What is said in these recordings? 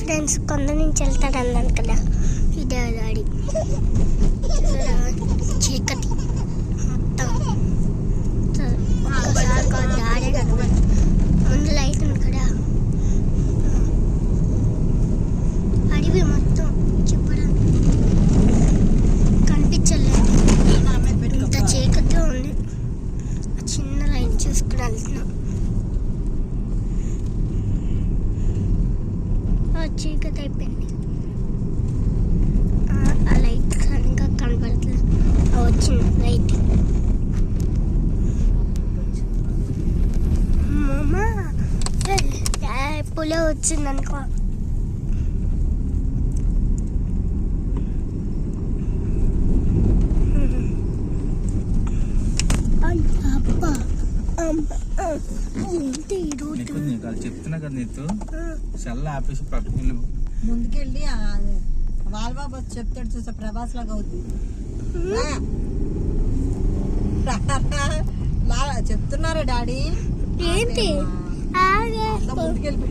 Friends కొండ నుంచి వెళ్తాడు అన్నాను కదా, ఇదే డాడీ. చీకటి మొత్తం ఒక్కసారి కాదు డాడే కదా, ముందు లైట్ ఉంది కదా, అడవి మొత్తం చూపడానికి కనిపించలేదు. ఇంత చీకటిగా ఉంది. చిన్న లైట్ చూసుకుని వెళ్తున్నాం. చీకటి అయిపోయింది. ఆ లైట్ సరిగ్గా కనపడట్లేదు. వచ్చింది లైట్. పులో వచ్చింది అనుకో. చెప్తున్నా కదా నీతో, సెల్ ఆపేసి పక్కన ముందుకెళ్ళి వాల్బాబు వచ్చి చెప్తాడు చూసా, ప్రభాస్ లాగా అవుతుంది. చెప్తున్నారా డాడీ? ఏంటి ముందుకెళ్ళి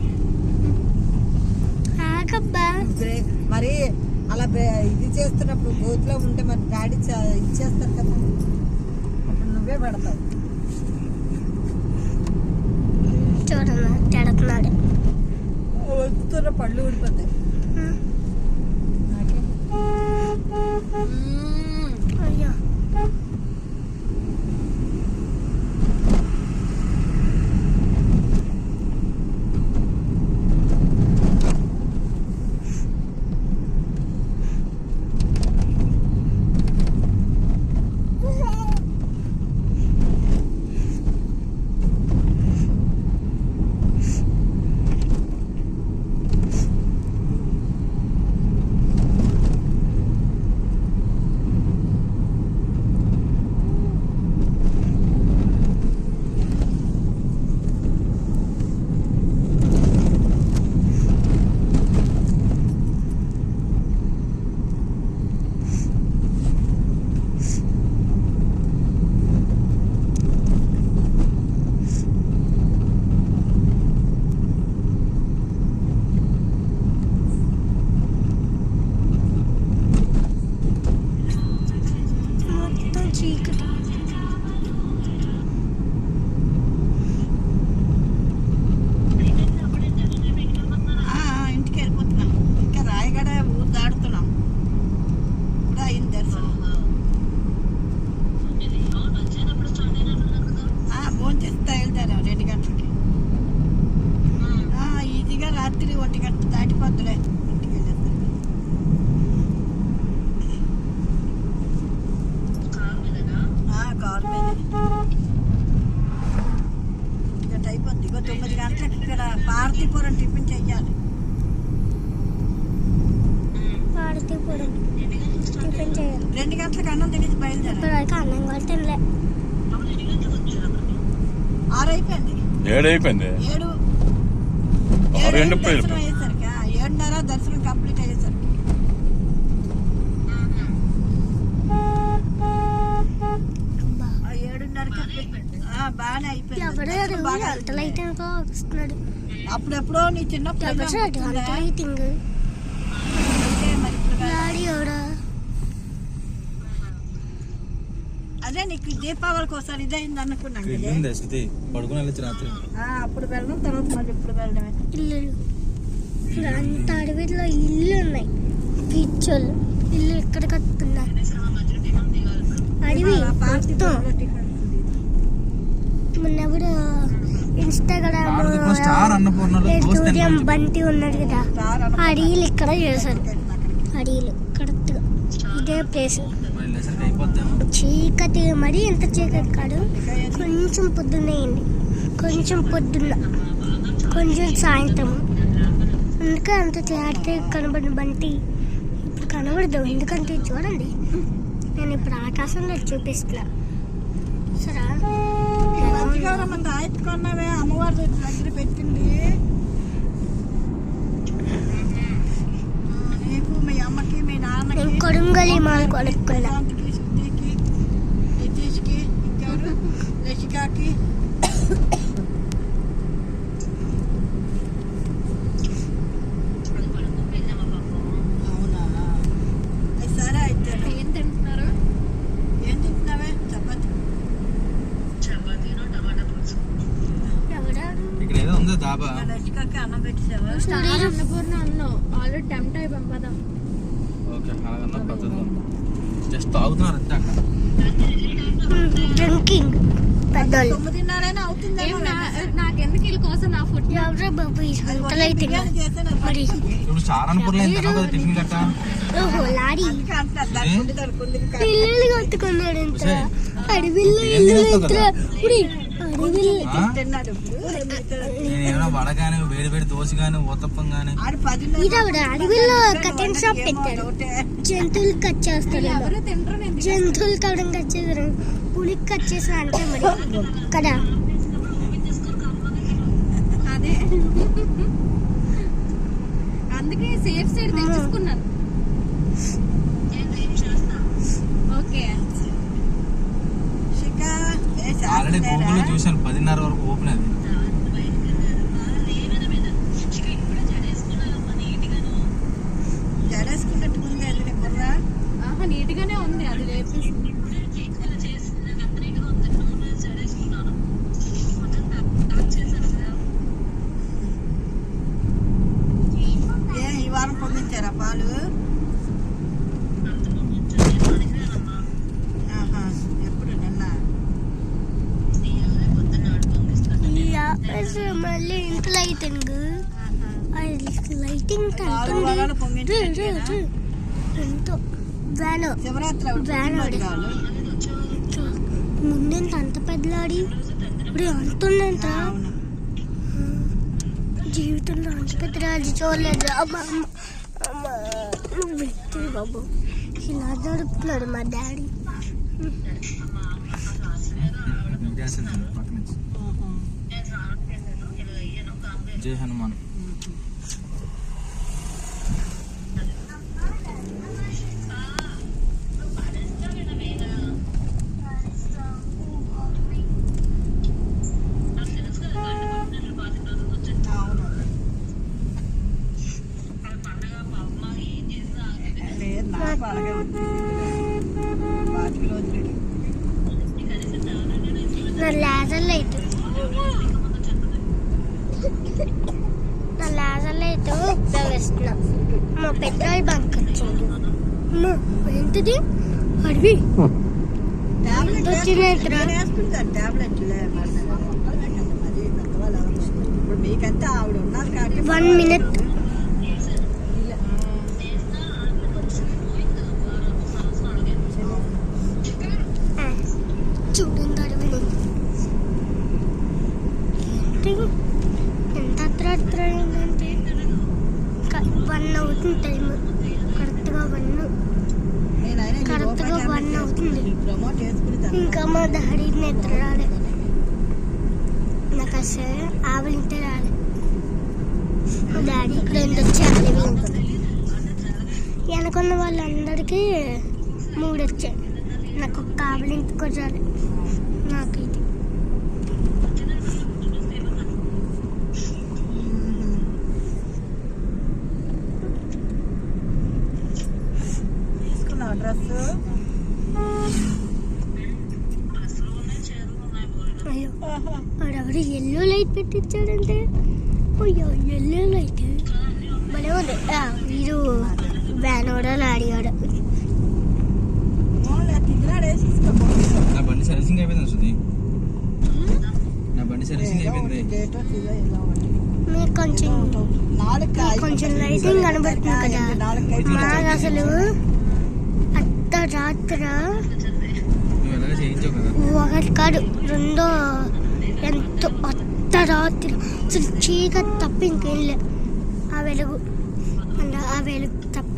మరి అలా ఇది చేస్తున్నప్పుడు గోతులో ఉంటే మరి డాడీ ఇచ్చేస్తారు కదా, అప్పుడు నువ్వే పెడతావు. చూడమ్మా తెడుతున్నాడు. వస్తున్న పళ్ళు ఊడిపోతాయి. అయ్యో ఇంటికి వెళ్ళిపోతున్నాం. ఇంకా రాయగడ ఊరు దాడుతున్నాం. ఇప్పుడు అయింది దర్శనం. భోజనం చేస్తా వెళ్తారు 2 గంటలకి. ఈజీగా రాత్రి 1 గంట దాటిపోద్దులే ఇంటికి వెళ్ళేస్తారు. కారు మీద గంట అయిపోద్ది. 9 గంటలకు ఇక్కడ పార్తీపురం టిఫిన్ చెయ్యాలి. పార్తీపురం టిఫిన్ చేయాలి. 2 గంటలకు అన్నం తినేసి బయలుదేరాలి. అన్నం కూడా తినలే. 6 అయిపోయింది. 7 అయిపోయింది. 7 దర్శనం అయ్యేసరికి 7:30 దర్శనం కంప్లీట్ అయ్యేసరికి. బాగానే అయిపోయింది. అప్పుడెప్పుడో నీ చిన్నప్పుడు అదే నీకు దీపావళికి ఒకసారి ఇదైంది అనుకున్నాను. అప్పుడు వెళ్ళడం, తర్వాత మళ్ళీ ఇప్పుడు వెళ్ళడమే. ఇల్లు అంత అడవిలో ఇల్లు ఉన్నాయి. పిచ్చోళ్ళు ఇల్లు ఎక్కడ కట్టున్నారు. అడవి మొన్నప్పుడు ఇన్స్టాగ్రామ్ బంటి ఉన్నాడు కదా, అడవిలు ఇక్కడ చేశారు. అడవిలు కరెక్ట్ గా ఇదే ప్లేస్. చీకటి మరి ఎంత చీకటి కాదు, కొంచెం పొద్దున్నయండి, కొంచెం పొద్దున్న, కొంచెం సాయంత్రం. అందుకే అంత తేడా కనబడిన బంటి ఇప్పుడు కనబడదు. ఎందుకంటే చూడండి, నేను ఇప్పుడు ఆకాశంలో చూపిస్తున్నా. సరే కొన్నావే అమ్మవారి దగ్గర పెట్టింది నీకు, మీ అమ్మకి, మీ నాన్నకి, కొడుంగలి మాల్ కొనుక్కున్నా. నితీష్కి, లసికాకి. డాబా అన్నం పెట్టేసావా? అన్నపూర్ణ అన్నావు ఆల్రెడీ టెంప్ట్ అయిపోయాం కదా. ఓకే అలాగన్నా పద్ధతి జస్ట్ తాగుతున్నారు అంతే అక్కడ. డ్రింకింగ్ పెద్దోళ్ళు 9:30 అవుతుందేమో. నాకెందుకు వీళ్ళ కోసం నా ఫుడ్ ఎవరో బాబు ఈ సంతలో అయితే మరి ఇప్పుడు సారాన్పూర్లో ఏం తిన్నావు కదా టిఫిన్ గట్టా. ఓహో లారీ అందుకే అంటున్నారు, దాని గుండె తడుకుంది. పిల్లలు కట్టుకున్నాడు ఇంత అడవిలో ఇల్లు ఇంత అడవిలో తిన్నాడు ఇప్పుడు. నేను ఏమైనా వడ కానీ వేడి వేడి దోశ కానీ ఊతప్పం కానీ ఆడు 10:30 ఇది ఆవిడ అడవిలో కటింగ్ షాప్ పెట్టాడు. జంతువులు కట్ చేస్తాడు. ఎవరు తినరు. నేను జంతువులు కవడం కట్ చేస్తారు. పులికి కట్ చేసిన అంటే మరి కదా అదే అందుకే సేఫ్ సైడ్ తెచ్చుకున్నాను. ఓకే శిఖా, ఏ ఆల్రెడీ శాస్త్రం గూగుల్లో లేరా? చూశాను 10:30 వరకు ఓపెన్ అది. జడేసుకున్నట్టుకుంది అది నీ బుర్ర. ఆహా నీట్ గానే ఉంది. అది లేపేసి ఏ ఈ వారం పొందించారా పాలు? ఆహా, ఎప్పుడు నిన్న? మళ్ళీ ఇంత లైటింగ్ లైటింగ్ నాలుగు వారాలు పొంగించారు. ఎంతో వ్యాన్ శివరాత్రి ఒకటి వ్యాన్ పొంగింది కాదు. ముందెంత అంత పెద్దలాడి ఇప్పుడు అంతుందంట. అవును. జీవితంలో అంత పెద్ద రాజు చూడలేదు. అమ్మ అమ్మ అమ్మ నువ్వు వ్యక్తి బాబు ఇలా జరుపుతున్నాడు మా డాడీ. గ్యాస్ వెళ్తుంది పక్క నుంచి. జై హనుమాన్. అవును. లేదు, నాకు అలాగే ఉంది. 5 రోజులు. నా లేజర్ లైట్ ఉపయోగిస్తున్నా. మా పెట్రోల్ బంక్ వచ్చింది. అమ్మా, ఏంటిది అడవి టాబ్లెట్ వచ్చినాయిరా. వేసుకుంటాను. టాబ్లెట్లే ఇప్పుడు మీకంతా ఆవిడ ఉన్నారు కాబట్టి 1 minute. చూడండి అడవిలో ఏంటి ఎంత అత్ర ఏంటంటే 1 అవుతుంది టైం. కరెక్ట్గా 1 కరెక్ట్గా 1 అవుతుంది. ప్రమోట్ చేసుకుని ఇంకా మా డాడీ నిద్ర రాలే. నాకు అసలు ఆవలింటే రాలే. మా డాడీ ఇక్కడ వచ్చి ఆవలి వెనకున్న వాళ్ళందరికీ 3 వచ్చాయి. నాకు ఒక ఆవలింటి కూడా రాలే. నాకు ఇది తీసుకున్నావు డ్రెస్. అయ్యో వాడెవరు ఎల్లో లైట్ పెట్టించాడంటే అయ్యో ఎల్లో లైట్ భలే ఉంది. వీడు వ్యాన్ ఓడాలి ఆడిగాడు. నా బండి సర్వీసింగ్ అయిపోయింది శృతి. నా బండి సర్వీసింగ్ అయిపోయింది. మీకు కొంచెం కొంచెం లైటింగ్ కనబడుతుంది కదా. మాకు అసలు అర్ధరాత్ర నువ్వు ఎలాగ చేయించావు కదా. ఒకటి కాదు రెండో ఎంతో అర్ధరాత్రి అసలు చీకటి తప్ప ఇంకేం లేదు. ఆ వెలుగు ఆ వెలుగు తప్ప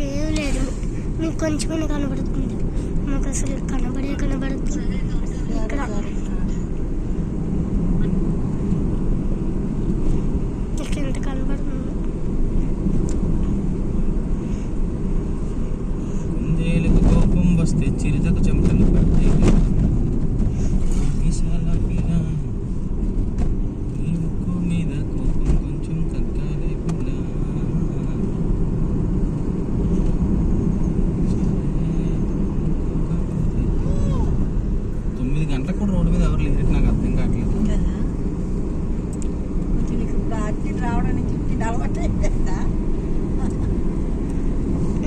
ఏం లేదు. మీకు కొంచెమైనా కనబడుతుంది. మాకు అసలు కనబడుతుంది ఇక్కడ. ఇక్కడ ఎంత కనబడుతుంది. కుందేలకు కోపం వస్తే చిరుతకు చెమటలు పట్టే విశాల పిల్ల నీ ముక్కు మీద కోపం కొంచెం తగ్గాలే పిల్ల. 9 గంటలకు కూడా రోడ్డు మీద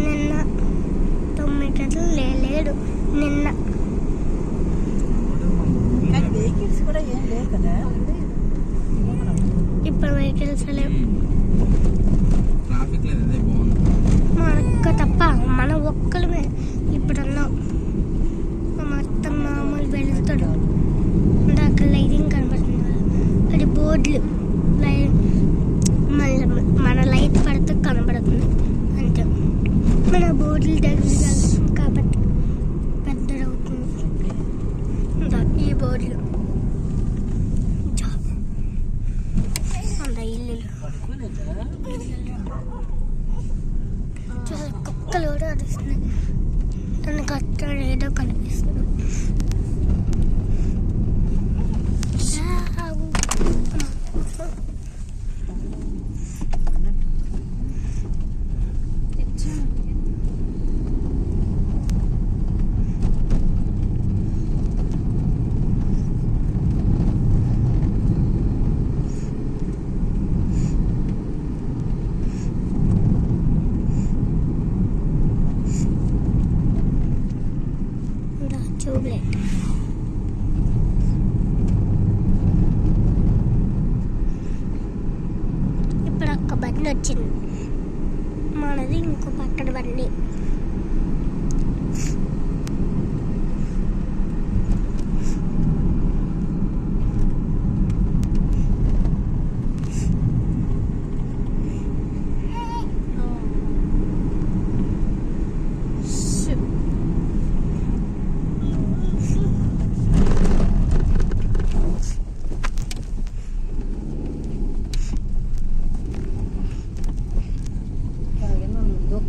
నిన్న 9 గంటలు లేడు నిన్న. కానీ వెహికల్స్ కూడా ఏం లేవు కదా. ఇప్పుడు వెహికల్స్ లేవు. ట్రాఫిక్ లేదు, అదే బాగుంది. మనకు తప్ప మన ఒక్కలమే ఇప్పుడు ఉన్నాం. మొత్తం మామూలు వెళ్తాడు. అక్కడ లైటింగ్ కనబడుతుంది కదా, అది బోర్డులు మన లైట్ పడితే కనబడుతుంది అంతే. మన బోర్డులు దగ్గర కాబట్టి పెద్దదవుతుంది. ఈ బోర్డులు ఇల్లు కుక్కలు కూడా అరుస్తున్నాయి. తనకు అక్కడ ఏదో కనిపిస్తుంది. ట్యూబ్లైట్ ఇప్పుడు ఒక్క బండి వచ్చింది, మనది ఇంకో పక్కన బండి.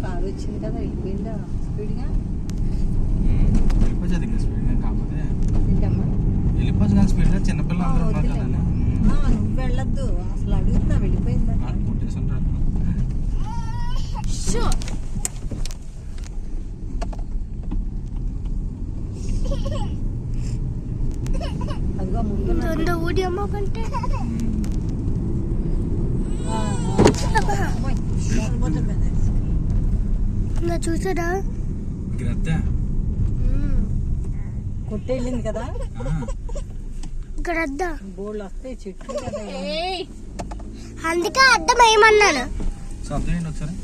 కారు వచ్చింది కదా, వెళ్ళిపోయిందా స్పీడ్గా? వెళ్ళిపోవచ్చు అది స్పీడ్గా, కాకపోతే ఏంటమ్మా వెళ్ళిపోవచ్చు కానీ స్పీడ్గా. చిన్నపిల్లలు అందరూ ఉన్నారు కదా, నువ్వు వెళ్ళొద్దు అసలు. అడుగుతున్నా వెళ్ళిపోయిందా? కొట్టేసి ఉంటారు. అదిగో ముందు ఊడి అమ్మ కంటే ఇంకా చూసారా కొట్టెళ్ళింది కదా. ఇక్కడ అద్దా బోర్డు వస్తాయి చెట్లు కదా. అందుకే అద్దం ఏమన్నాను. ఒకసారి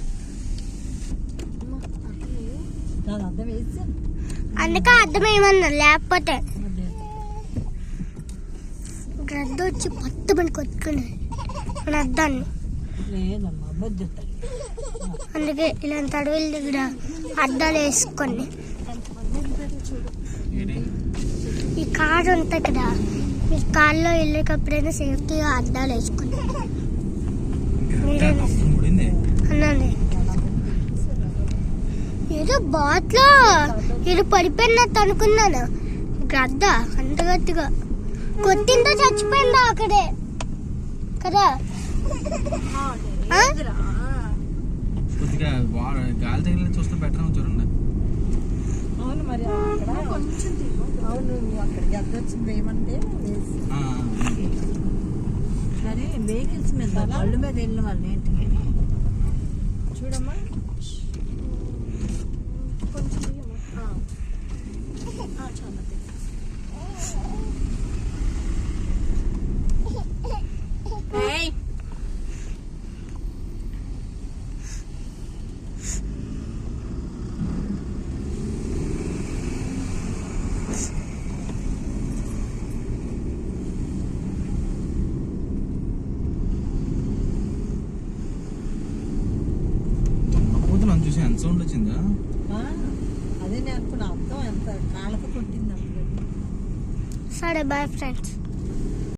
దాని అర్థం వేసి అందుకే అద్దం ఏమన్నాను, లేకపోతే గ్రద్ద వచ్చి పత్తు పని కొట్టుకున్నాను మన అద్దాన్ని. లేదమ్మా అబద్ధం. అందుకే ఇలాంటి అడవుల దగ్గర అద్దాలు వేసుకొని, ఈ కారు ఉంటాయి కదా, మీ కార్లో వెళ్ళేటప్పుడైనా సేఫ్టీగా అద్దాలు వేసుకొని అన్నాను. ఏదో బాట్లో ఏదో పడిపోయినట్టు అనుకున్నాను. గ్రద్ద అంత గట్టిగా కొట్టిందో చచ్చిపోయిందా అక్కడే కదా. కొద్దిగా గాలి తగిలి చూస్తే బెటర్ చూడండి. అవును మరి అక్కడ కొంచెం అవును అక్కడికి అద్దొచ్చింది ఏమంటే సరే వెహికల్స్ మీద బళ్ళు మీద వెళ్ళిన వాళ్ళు ఏంటికి చూడమ్మా. చూసి ఎంత సౌండ్ వచ్చిందా? అదే నేను అనుకున్నా, అర్థం ఎంత కాళ్ళకు కొట్టింది అప్పుడు. సరే బాయ్ ఫ్రెండ్స్.